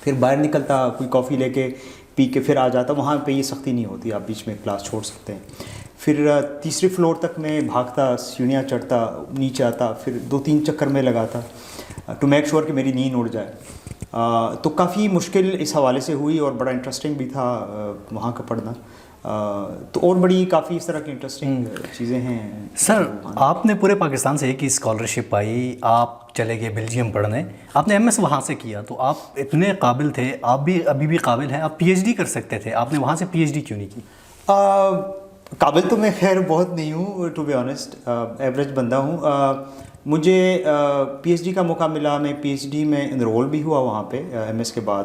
پھر باہر نکلتا کوئی کافی لے کے پی کے پھر آ جاتا. وہاں پہ یہ سختی نہیں ہوتی, آپ بیچ میں کلاس چھوڑ سکتے ہیں. پھر تیسرے فلور تک میں بھاگتا, سیڑھیاں چڑھتا, نیچے آتا, پھر 2-3 چکر میں لگاتا ٹو میک شور کہ میری نیند اڑ جائے. تو کافی مشکل اس حوالے سے ہوئی اور بڑا انٹرسٹنگ بھی تھا وہاں کا پڑھنا. تو اور بڑی کافی اس طرح کی انٹرسٹنگ چیزیں ہیں. سر آپ نے پورے پاکستان سے ایک ہی اسکالرشپ پائی, آپ چلے گئے بیلجیم پڑھنے, آپ نے MS وہاں سے کیا, تو آپ اتنے قابل تھے, آپ بھی ابھی بھی قابل ہیں, آپ PhD کر سکتے تھے, آپ نے وہاں سے PhD کیوں نہیں کی؟ قابل تو میں خیر بہت نہیں ہوں, ٹو بی آنیسٹ ایوریج بندہ ہوں. مجھے PhD کا موقع ملا, میں PhD میں انرول بھی ہوا وہاں پہ MS کے بعد.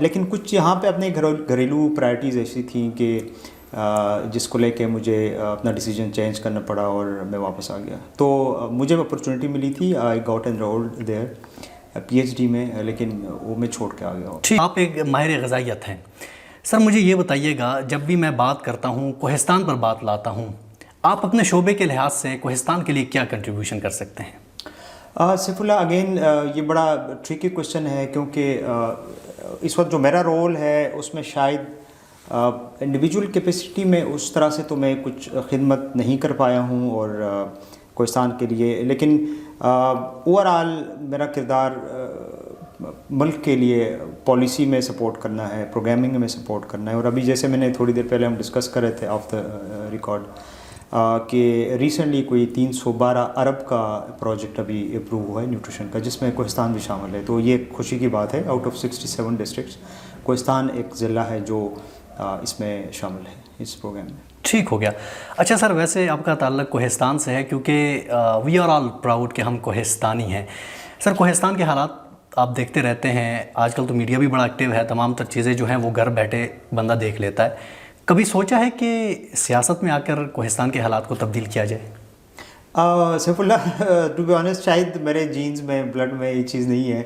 لیکن کچھ یہاں پہ اپنے گھریلو پرائرٹیز ایسی تھیں کہ جس کو لے کے مجھے اپنا ڈیسیجن چینج کرنا پڑا اور میں واپس آ گیا. تو مجھے اپرچونیٹی ملی تھی, I got enrolled there PhD میں, لیکن وہ میں چھوڑ کے آ گیا. ٹھیک, آپ ایک ماہر غذائیت ہیں. سر مجھے یہ بتائیے گا, جب بھی میں بات کرتا ہوں کوہستان پر بات لاتا ہوں, آپ اپنے شعبے کے لحاظ سے کوہستان کے لیے کیا کنٹریبیوشن کر سکتے ہیں؟ سیف اللہ, اگین یہ بڑا ٹرکی کوشچن ہے, کیونکہ اس وقت جو میرا رول ہے اس میں شاید انڈیویجول کیپیسٹی میں اس طرح سے تو میں کچھ خدمت نہیں کر پایا ہوں اور کوہستان کے لیے. لیکن اوور آل میرا کردار ملک کے لیے پالیسی میں سپورٹ کرنا ہے, پروگرامنگ میں سپورٹ کرنا ہے. اور ابھی جیسے میں نے تھوڑی دیر پہلے ہم ڈسکس کر رہے تھے آف دا ریکارڈ کہ ریسنٹلی کوئی 312 ارب کا پروجیکٹ ابھی اپروو ہوا ہے نیوٹریشن کا, جس میں کوہستان بھی شامل ہے. تو یہ خوشی کی بات ہے, آؤٹ آف 67 ڈسٹرکٹس کوہستان ایک ضلع ہے جو اس میں شامل ہے اس پروگرام میں. ٹھیک ہو گیا. اچھا سر, ویسے آپ کا تعلق کوہستان سے ہے کیونکہ وی آر آل پراؤڈ کہ ہم کوہستانی ہیں. سر کوہستان کے حالات آپ دیکھتے رہتے ہیں, آج کل تو میڈیا بھی بڑا ایکٹیو ہے, تمام تر چیزیں جو ہیں وہ گھر بیٹھے بندہ دیکھ لیتا ہے. کبھی سوچا ہے کہ سیاست میں آ کر کوہستان کے حالات کو تبدیل کیا جائے؟ Saif Allah, to be honest شاید میرے جینز میں, بلڈ میں یہ چیز نہیں ہے.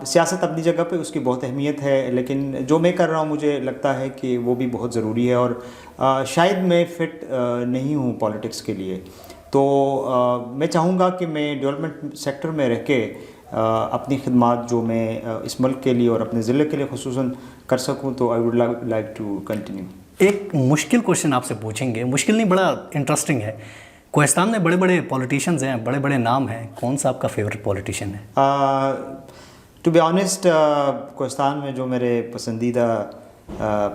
سیاست اپنی جگہ پہ اس کی بہت اہمیت ہے, لیکن جو میں کر رہا ہوں مجھے لگتا ہے کہ وہ بھی بہت ضروری ہے, اور شاید میں فٹ نہیں ہوں پالیٹکس کے لیے. تو میں چاہوں گا کہ میں ڈیولپمنٹ سیکٹر میں رہ کے اپنی خدمات جو میں اس ملک کے لیے اور اپنے ضلع کے لیے خصوصاً کر سکوں, تو I would like to continue. ایک مشکل کوشچن آپ سے پوچھیں گے, مشکل نہیں, بڑا انٹرسٹنگ ہے. کوہستان میں بڑے بڑے پولیٹیشینز ہیں, بڑے بڑے نام ہیں, کون سا آپ کا فیوریٹ پولیٹیشین ہے؟ ٹو بی آنیسٹ کوہستان میں جو میرے پسندیدہ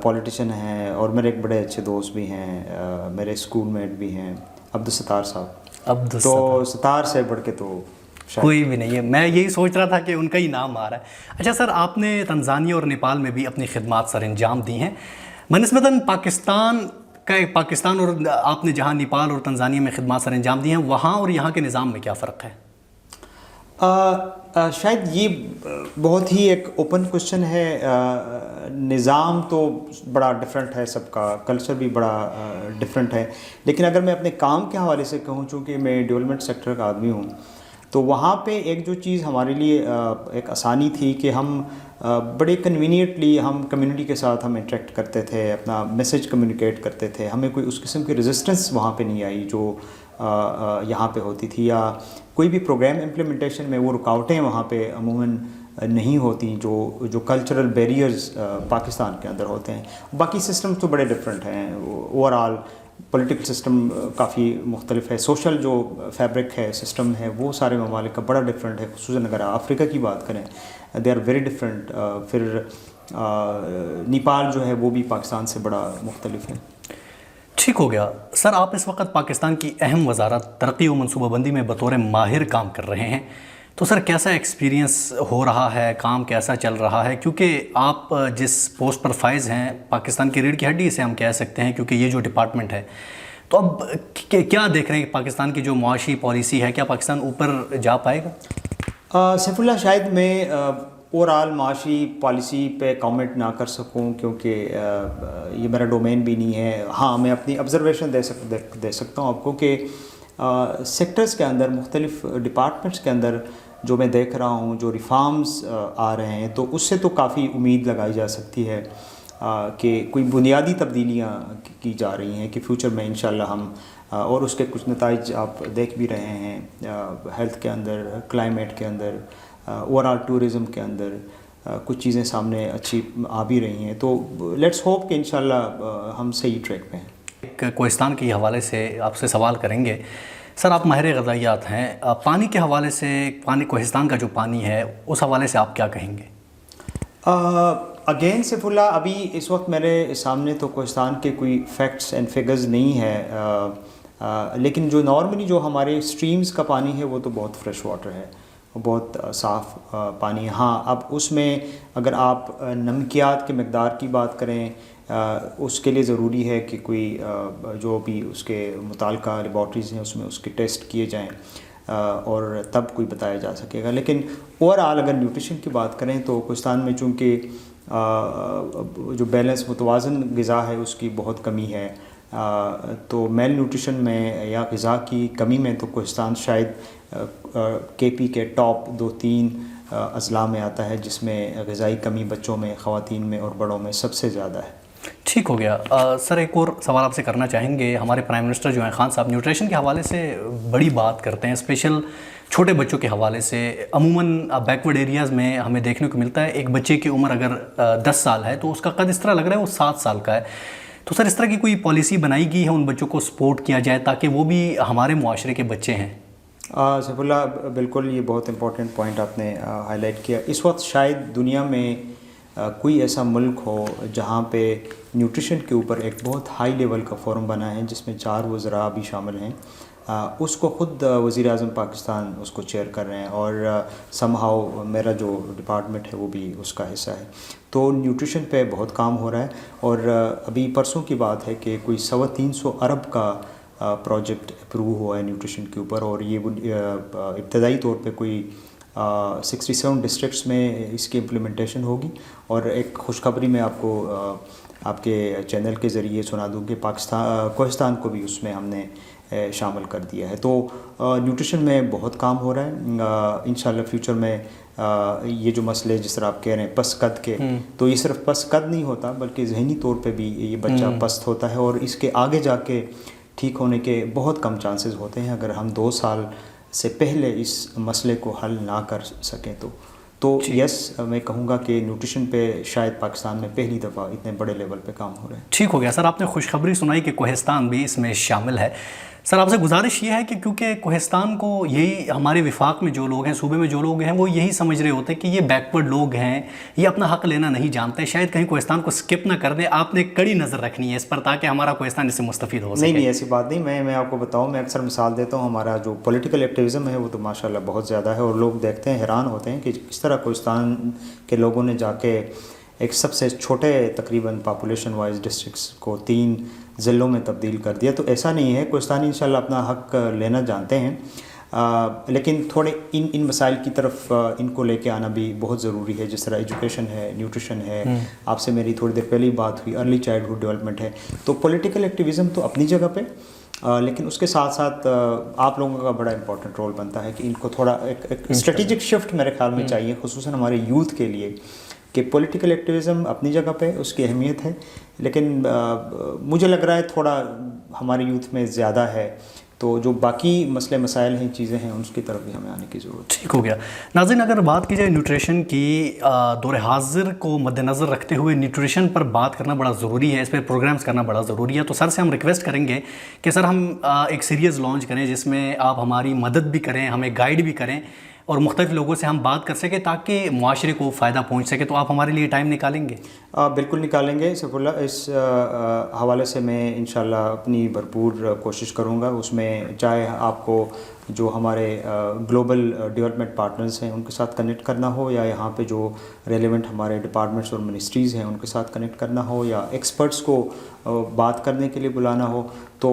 پولیٹیشین ہیں, اور میرے ایک بڑے اچھے دوست بھی ہیں, میرے اسکول میٹ بھی ہیں, عبدالستار صاحب. تو ستار سے بڑھ کے تو کوئی بھی نہیں ہے. میں یہی سوچ رہا تھا کہ ان کا ہی نام آ رہا ہے. اچھا سر, آپ نے تنزانیہ اور نیپال میں بھی اپنی خدمات سر انجام دی ہیں. بنسبتاً پاکستان اور آپ نے جہاں نیپال اور تنزانیہ میں خدمات سر انجام دی ہیں, وہاں اور یہاں کے نظام میں کیا فرق ہے؟ شاید یہ بہت ہی ایک اوپن کوشچن ہے. نظام تو بڑا ڈفرینٹ ہے, سب کا کلچر بھی بڑا ڈفرینٹ ہے. لیکن اگر میں اپنے کام کے حوالے سے کہوں, چونکہ میں ڈیولپمنٹ سیکٹر کا آدمی ہوں, تو وہاں پہ ایک جو چیز ہمارے لیے ایک آسانی تھی کہ ہم بڑے کنوینئنٹلی ہم کمیونٹی کے ساتھ ہم انٹریکٹ کرتے تھے, اپنا میسج کمیونیکیٹ کرتے تھے. ہمیں کوئی اس قسم کی ریزسٹنس وہاں پہ نہیں آئی جو یہاں پہ ہوتی تھی, یا کوئی بھی پروگرام امپلیمنٹیشن میں وہ رکاوٹیں وہاں پہ عموماً نہیں ہوتی جو کلچرل بیریئرز پاکستان کے اندر ہوتے ہیں. باقی سسٹم تو بڑے ڈفرینٹ ہیں. اوور آل پولیٹیکل سسٹم کافی مختلف ہے, سوشل جو فیبرک ہے, سسٹم ہے, وہ سارے ممالک کا بڑا ڈفرینٹ ہے. خصوصاً اگر افریقہ کی بات کریں, دے آر ویری ڈفرینٹ. پھر نیپال جو ہے وہ بھی پاکستان سے بڑا مختلف ہے. ٹھیک ہو گیا. سر آپ اس وقت پاکستان کی اہم وزارت ترقی و منصوبہ بندی میں بطور ماہر کام کر رہے ہیں, تو سر کیسا ایکسپیرینس ہو رہا ہے, کام کیسا چل رہا ہے؟ کیونکہ آپ جس پوسٹ پر فائز ہیں, پاکستان کی ریڑھ کی ہڈی سے ہم کہہ سکتے ہیں, کیونکہ یہ جو ڈپارٹمنٹ ہے, تو اب کیا دیکھ رہے ہیں کہ پاکستان کی جو معاشی پالیسی ہے, کیا پاکستان اوپر جا پائے گا؟ سیف اللہ, شاید میں اوور آل معاشی پالیسی پہ کامنٹ نہ کر سکوں, کیونکہ یہ میرا ڈومین بھی نہیں ہے. ہاں, میں اپنی آبزرویشن دے سکتا ہوں آپ کو کہ سیکٹرز کے اندر, مختلف ڈپارٹمنٹس کے اندر جو میں دیکھ رہا ہوں, جو ریفارمز آ رہے ہیں, تو اس سے تو کافی امید لگائی جا سکتی ہے کہ کوئی بنیادی تبدیلیاں کی جا رہی ہیں کہ فیوچر میں انشاءاللہ ہم, اور اس کے کچھ نتائج آپ دیکھ بھی رہے ہیں, ہیلتھ کے اندر, کلائمیٹ کے اندر, اوور آل ٹورزم کے اندر, کچھ چیزیں سامنے اچھی آ بھی رہی ہیں، تو لیٹس ہوپ کہ انشاءاللہ ہم صحیح ٹریک پہ ہیں۔ ایک کوہستان کے حوالے سے آپ سے سوال کریں گے سر، آپ ماہر غذائیات ہیں، پانی کے حوالے سے، پانی کوہستان کا جو پانی ہے اس حوالے سے آپ کیا کہیں گے؟ اگین سیف اللہ، ابھی اس وقت میرے سامنے تو کوہستان کے کوئی فیکٹس اینڈ فگرز نہیں ہے، لیکن جو نارملی جو ہمارے اسٹریمز کا پانی ہے وہ تو بہت فریش واٹر ہے، بہت صاف پانی ہے۔ ہاں، اب اس میں اگر آپ نمکیات کی مقدار کی بات کریں، اس کے لیے ضروری ہے کہ کوئی جو بھی اس کے متعلقہ لیبارٹریز ہیں اس میں اس کے ٹیسٹ کیے جائیں اور تب کوئی بتایا جا سکے گا، لیکن اوور آل اگر نیوٹریشن کی بات کریں تو کوہستان میں چونکہ جو بیلنس متوازن غذا ہے اس کی بہت کمی ہے، تو میل نیوٹریشن میں یا غذا کی کمی میں تو کوہستان شاید کے پی کے ٹاپ 2-3 اضلاع میں آتا ہے، جس میں غذائی کمی بچوں میں، خواتین میں اور بڑوں میں سب سے زیادہ ہے۔ ٹھیک ہو گیا سر، ایک اور سوال آپ سے کرنا چاہیں گے۔ ہمارے پرائم منسٹر جو ہیں خان صاحب نیوٹریشن کے حوالے سے بڑی بات کرتے ہیں، اسپیشل چھوٹے بچوں کے حوالے سے۔ عموماً بیکورڈ ایریاز میں ہمیں دیکھنے کو ملتا ہے ایک بچے کی عمر اگر 10 سال ہے تو اس کا قد اس طرح لگ رہا ہے وہ 7 سال کا ہے، تو سر اس طرح کی کوئی پالیسی بنائی گئی ہے ان بچوں کو سپورٹ کیا جائے تاکہ وہ بھی ہمارے معاشرے کے بچے ہیں؟ سیف اللہ، بالکل یہ بہت امپورٹنٹ پوائنٹ آپ نے ہائی لائٹ کیا۔ اس وقت شاید دنیا میں کوئی ایسا ملک ہو جہاں پہ نیوٹریشن کے اوپر ایک بہت ہائی لیول کا فورم بنا ہے جس میں 4 وزراء بھی شامل ہیں، اس کو خود وزیر اعظم پاکستان اس کو چیئر کر رہے ہیں، اور سم ہاؤ میرا جو ڈپارٹمنٹ ہے وہ بھی اس کا حصہ ہے، تو نیوٹریشن پہ بہت کام ہو رہا ہے۔ اور ابھی پرسوں کی بات ہے کہ کوئی 350 ارب کا پروجیکٹ اپروو ہوا ہے نیوٹریشن کے اوپر، اور یہ ابتدائی طور پہ کوئی 67 ڈسٹرکٹس میں اس کی امپلیمنٹیشن ہوگی۔ اور ایک خوشخبری میں آپ کو آپ کے چینل کے ذریعے سنا دوں کہ کوہستان کو بھی اس میں ہم نے شامل کر دیا ہے، تو نیوٹریشن میں بہت کام ہو رہا ہے۔ انشاءاللہ فیوچر میں یہ جو مسئلے جس طرح آپ کہہ رہے ہیں پس قد کے، تو یہ صرف پس قد نہیں ہوتا بلکہ ذہنی طور پہ بھی یہ بچہ پست ہوتا ہے، اور اس کے آگے جا کے ٹھیک ہونے کے بہت کم چانسز ہوتے ہیں اگر ہم 2 سال سے پہلے اس مسئلے کو حل نہ کر سکیں تو یس، میں کہوں گا کہ نیوٹریشن پہ شاید پاکستان میں پہلی دفعہ اتنے بڑے لیول پہ کام ہو رہے ہیں۔ ٹھیک ہو گیا سر، آپ نے خوشخبری سنائی کہ کوہستان بھی اس میں شامل ہے۔ سر آپ سے گزارش یہ ہے کہ کیونکہ کوہستان کو یہی ہمارے وفاق میں جو لوگ ہیں، صوبے میں جو لوگ ہیں، وہ یہی سمجھ رہے ہوتے ہیں کہ یہ بیکورڈ لوگ ہیں، یہ اپنا حق لینا نہیں جانتے، شاید کہیں کوہستان کو سکپ نہ کر دیں۔ آپ نے کڑی نظر رکھنی ہے اس پر تاکہ ہمارا کوہستان اس سے مستفید ہو سکے۔ نہیں، ایسی بات نہیں، میں آپ کو بتاؤں، میں اکثر مثال دیتا ہوں، ہمارا جو پولیٹیکل ایکٹیویزم ہے وہ تو ماشاءاللہ بہت زیادہ ہے، اور لوگ دیکھتے ہیں حیران ہوتے ہیں کہ کس طرح کوہستان کے لوگوں نے جا کے ایک سب سے چھوٹے تقریباً پاپولیشن وائز ڈسٹرکٹس کو 3 ضلعوں میں تبدیل کر دیا۔ تو ایسا نہیں ہے، کوہستانی انشاءاللہ اپنا حق لینا جانتے ہیں، لیکن تھوڑے ان مسائل کی طرف ان کو لے کے آنا بھی بہت ضروری ہے، جس طرح ایجوکیشن ہے، نیوٹریشن ہے، آپ سے میری تھوڑی دیر پہلے بات ہوئی ارلی چائلڈہڈ ڈیولپمنٹ ہے، تو پولیٹیکل ایکٹیویزم تو اپنی جگہ پہ، لیکن اس کے ساتھ ساتھ آپ لوگوں کا بڑا امپورٹنٹ رول بنتا ہے کہ ان کو تھوڑا ایک اسٹریٹجک شفٹ میرے خیال میں چاہیے، خصوصاً ہمارے یوتھ کے لیے، کہ پولیٹیکل ایکٹیویزم اپنی جگہ پہ اس کی اہمیت ہے، لیکن مجھے لگ رہا ہے تھوڑا ہمارے یوتھ میں زیادہ ہے، تو جو باقی مسئلے مسائل ہیں، چیزیں ہیں، ان کی طرف بھی ہمیں آنے کی ضرورت ہے۔ ٹھیک ہو گیا ناظرین، اگر بات کی جائے نیوٹریشن کی، دور حاضر کو مد نظر رکھتے ہوئے نیوٹریشن پر بات کرنا بڑا ضروری ہے، اس پہ پروگرامز کرنا بڑا ضروری ہے، تو سر سے ہم ریکویسٹ کریں گے کہ سر ہم ایک سیریز لانچ کریں جس میں آپ ہماری مدد بھی کریں، ہمیں گائیڈ بھی کریں، اور مختلف لوگوں سے ہم بات کر سکیں تاکہ معاشرے کو فائدہ پہنچ سکے، تو آپ ہمارے لیے ٹائم نکالیں گے؟ بالکل نکالیں گے سیف اللہ، اس حوالے سے میں انشاءاللہ اپنی بھرپور کوشش کروں گا، اس میں چاہے آپ کو جو ہمارے گلوبل ڈیولپمنٹ پارٹنرز ہیں ان کے ساتھ کنیکٹ کرنا ہو، یا یہاں پہ جو ریلیونٹ ہمارے ڈپارٹمنٹس اور منسٹریز ہیں ان کے ساتھ کنیکٹ کرنا ہو، یا ایکسپرٹس کو بات کرنے کے لیے بلانا ہو، تو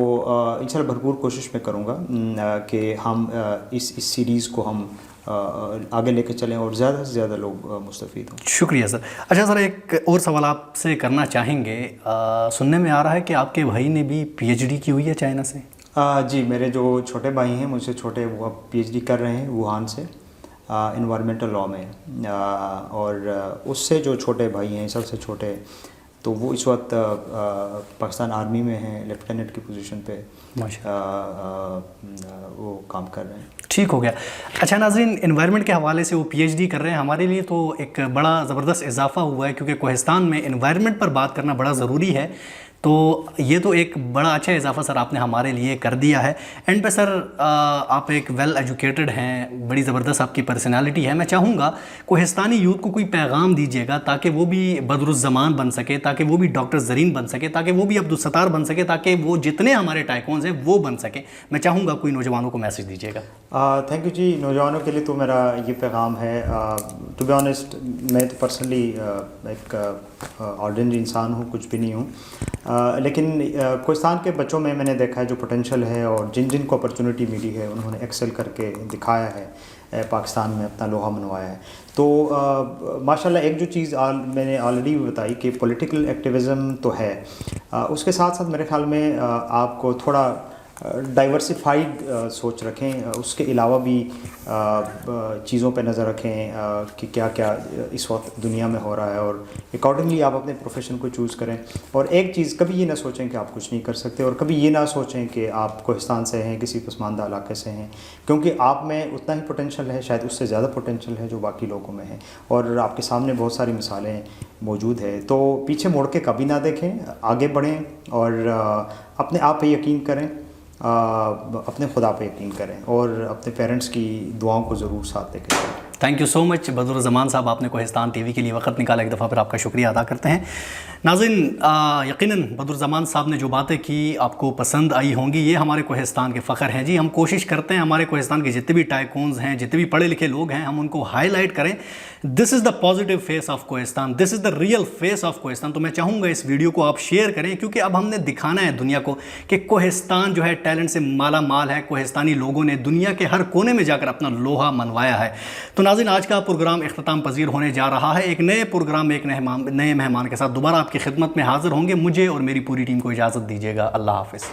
انشاءاللہ بھرپور کوشش میں کروں گا کہ ہم اس سیریز کو ہم آگے لے کے چلیں اور زیادہ سے زیادہ لوگ مستفید ہوں۔ شکریہ سر۔ اچھا سر، ایک اور سوال آپ سے کرنا چاہیں گے، سننے میں آ رہا ہے کہ آپ کے بھائی نے بھی پی ایچ ڈی کی ہوئی ہے چائنا سے؟ جی، میرے جو چھوٹے بھائی ہیں مجھ سے چھوٹے، وہ اب پی ایچ ڈی کر رہے ہیں ووہان سے انوائرمنٹل لاء میں، اور اس سے جو چھوٹے بھائی ہیں، سب سے چھوٹے تو وہ اس وقت پاکستان آرمی میں ہیں، لیفٹیننٹ کی پوزیشن پہ وہ کام کر رہے ہیں۔ ٹھیک ہو گیا۔ اچھا ناظرین، انوائرمنٹ کے حوالے سے وہ پی ایچ ڈی کر رہے ہیں، ہمارے لیے تو ایک بڑا زبردست اضافہ ہوا ہے، کیونکہ کوہستان میں انوائرمنٹ پر بات کرنا بڑا ضروری ہے، تو یہ تو ایک بڑا اچھا اضافہ سر آپ نے ہمارے لیے کر دیا ہے۔ اینڈ پہ سر آپ ایک ویل ایجوکیٹڈ ہیں، بڑی زبردست آپ کی پرسنالٹی ہے، میں چاہوں گا کوہستانی یوتھ کو کوئی پیغام دیجیے گا تاکہ وہ بھی بدر الزمان بن سکے، تاکہ وہ بھی ڈاکٹر زرین بن سکے، تاکہ وہ بھی عبدالستار بن سکے، تاکہ وہ جتنے ہمارے ٹائکونز ہیں وہ بن سکیں۔ میں چاہوں گا کوئی نوجوانوں کو میسج دیجیے گا۔ تھینک یو جی۔ نوجوانوں کے لیے تو میرا یہ پیغام ہے، ٹو بی آنیسٹ میں تو پرسنلی ایک آرڈنری انسان ہوں، کچھ بھی نہیں ہوں، لیکن کوہستان کے بچوں میں نے دیکھا ہے جو پوٹینشیل ہے، اور جن جن کو اپرچونٹی ملی ہے انہوں نے ایکسل کر کے دکھایا ہے، پاکستان میں اپنا لوہا منوایا ہے۔ تو ماشاءاللہ ایک جو چیز میں نے آلریڈی بتائی کہ پولیٹیکل ایکٹیویزم تو ہے، اس کے ساتھ ساتھ میرے خیال میں آپ کو تھوڑا ڈائیورسیفائڈ سوچ رکھیں، اس کے علاوہ بھی چیزوں پہ نظر رکھیں کہ کیا کیا اس وقت دنیا میں ہو رہا ہے، اور اکارڈنگلی آپ اپنے پروفیشن کو چوز کریں۔ اور ایک چیز، کبھی یہ نہ سوچیں کہ آپ کچھ نہیں کر سکتے، اور کبھی یہ نہ سوچیں کہ آپ کوہستان سے ہیں، کسی پسماندہ علاقے سے ہیں، کیونکہ آپ میں اتنا ہی پوٹینشیل ہے، شاید اس سے زیادہ پوٹینشیل ہے جو باقی لوگوں میں ہے، اور آپ کے سامنے بہت ساری مثالیں موجود ہے۔ تو پیچھے موڑ کے کبھی نہ دیکھیں، آگے بڑھیں، اور اپنے آپ پہ یقین کریں، اپنے خدا پہ یقین کریں، اور اپنے پیرنٹس کی دعاؤں کو ضرور ساتھ لے کے چلیں۔ تھینک یو سو مچ بدر الزمان صاحب، آپ نے کوہستان ٹی وی کے لیے وقت نکالا، ایک دفعہ پھر آپ کا شکریہ ادا کرتے ہیں۔ ناظرین، یقیناً بدر الزمان صاحب نے جو باتیں کی آپ کو پسند آئی ہوں گی، یہ ہمارے کوہستان کے فخر ہیں جی۔ ہم کوشش کرتے ہیں ہمارے کوہستان کے جتنے بھی ٹائکونز ہیں، جتنے بھی پڑھے لکھے لوگ ہیں، ہم ان کو ہائی لائٹ کریں۔ This is the positive face of Kohistan, this is the real face of Kohistan. تو میں چاہوں گا اس ویڈیو کو آپ شیئر کریں، کیونکہ اب ہم نے دکھانا ہے دنیا کو کہ کوہستان جو ہے ٹیلنٹ سے مالا مال ہے، کوہستانی لوگوں نے دنیا کے ہر کونے میں جا کر اپنا لوہا منوایا ہے۔ تو ناظرین، آج کا پروگرام اختتام پذیر ہونے جا رہا ہے۔ ایک نئے پروگرام، ایک نئے مہمان کے ساتھ دوبارہ آپ کی خدمت میں حاضر ہوں گے۔ مجھے اور میری پوری ٹیم کو اجازت دیجیے گا۔ اللہ حافظ۔